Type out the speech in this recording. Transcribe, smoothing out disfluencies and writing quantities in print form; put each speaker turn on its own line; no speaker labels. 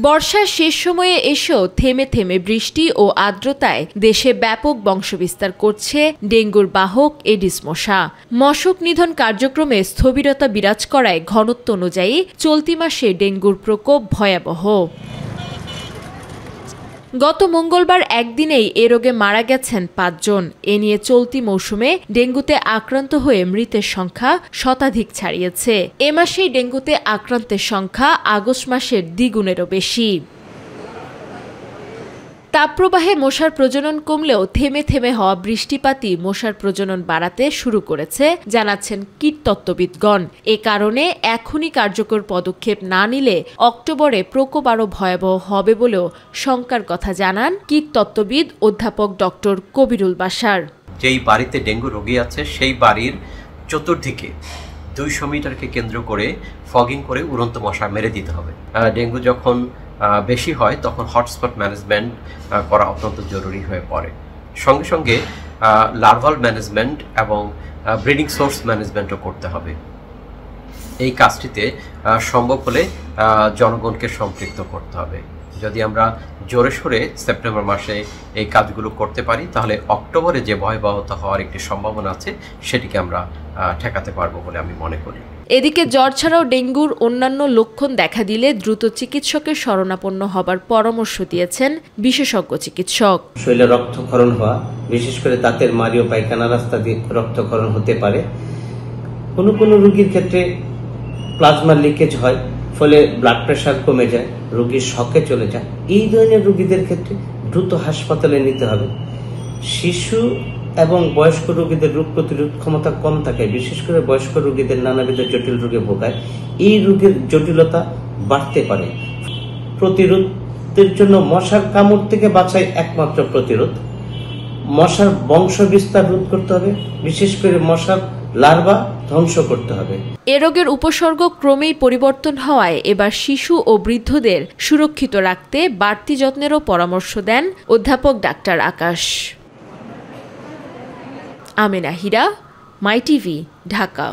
বর্ষার শেষ সময়ে এসেও থেমে থেমে বৃষ্টি ও আর্দ্রতায় দেশে ব্যাপক বংশবিস্তার করছে ডেঙ্গুর বাহক এডিস মশা। মশক নিধন কার্যক্রমে স্থবিরতা বিরাজ করায় ঘনত্ব অনুযায়ী চলতি মাসে ডেঙ্গুর প্রকোপ ভয়াবহ। গত মঙ্গলবার একদিনেই এ রোগে মারা গেছেন ৫ জন। এ নিয়ে চলতি মৌসুমে ডেঙ্গুতে আক্রান্ত হয়ে মৃতের সংখ্যা শতাধিক ছাড়িয়েছে। এ মাসেই ডেঙ্গুতে আক্রান্তের সংখ্যা আগস্ট মাসের দ্বিগুণেরও বেশি। তাপপ্রবাহে মশার প্রজনন কমলেও থেমে থেমে হওয়া বৃষ্টিপাতই মশার প্রজনন বাড়াতে শুরু করেছে জানাচ্ছেন কীটতত্ত্ববিদগণ। এ কারণে এখনই কার্যকর পদক্ষেপ না নিলে অক্টোবরে প্রকোপ আরও ভয়াবহ হবে বলেও শঙ্কার কথা জানান কীটতত্ত্ববিদ অধ্যাপক ডক্টর কবিরুল বাশার।
যেই বাড়িতে ডেঙ্গু রোগী আছে সেই বাড়ির চতুর্দিকে 200 মিটারকে কেন্দ্র করে ফগিং করে উড়ন্ত মশা মেরে দিতে হবে। ডেঙ্গু যখন বেশি হয় তখন হটস্পট ম্যানেজমেন্ট করা অত্যন্ত জরুরি হয়ে পড়ে। সঙ্গে সঙ্গে লার্ভাল ম্যানেজমেন্ট এবং ব্রিডিং সোর্স ম্যানেজমেন্টও করতে হবে। এই কাজটিতে সম্ভব হলে জনগণকে সম্পৃক্ত করতে হবে। যদি আমরা জোরে সোরে সেপ্টেম্বর মাসে এই কাজগুলো করতে পারি তাহলে অক্টোবরে যে ভয়াবহতা হওয়ার একটি সম্ভাবনা আছে সেটিকে আমরা ঠেকাতে পারবো বলে আমি মনে করি।
এদিকে জ্বর ছাড়াও ডেঙ্গুর অন্যান্য লক্ষণ দেখা দিলে দ্রুত চিকিৎসকের শরণাপন্ন হবার পরামর্শ দিয়েছেন বিশেষজ্ঞ চিকিৎসক।
শরীরে রক্তক্ষরণ হওয়া, বিশেষ করে দাঁতের মাড়ি ও পায়খানা রাস্তা দিয়ে রক্তক্ষরণ হতে পারে। কোনো কোনো রোগীর ক্ষেত্রে প্লাজমা লিকেজ হয়, ফলে ব্লাড প্রেশার কমে যায়, রোগী শকে চলে যায়। এই ধরনের রোগীদের ক্ষেত্রে দ্রুত হাসপাতালে নিতে হবে। শিশু এবং বয়স্ক রোগীদের রোগ প্রতিরোধ ক্ষমতা কম থাকে, বিশেষ করে বয়স্ক রোগীদের নানাবিধ জটিল রোগে ভোগায়। এই রোগের জটিলতা বাড়তে পারে। প্রতিরোধের জন্য মশার কামড় থেকে বাঁচাই একমাত্র প্রতিরোধ। মশার বংশ বিস্তার রোধ করতে হবে, বিশেষ করে মশার লার্ভা ধ্বংস করতে হবে।
এ রোগের উপসর্গ ক্রমেই পরিবর্তন হওয়ায় এবার শিশু ও বৃদ্ধদের সুরক্ষিত রাখতে বাড়তি যত্নেরও পরামর্শ দেন অধ্যাপক ডাক্তার আকাশ। আমেনা হীরা, মাই টিভি, ঢাকা।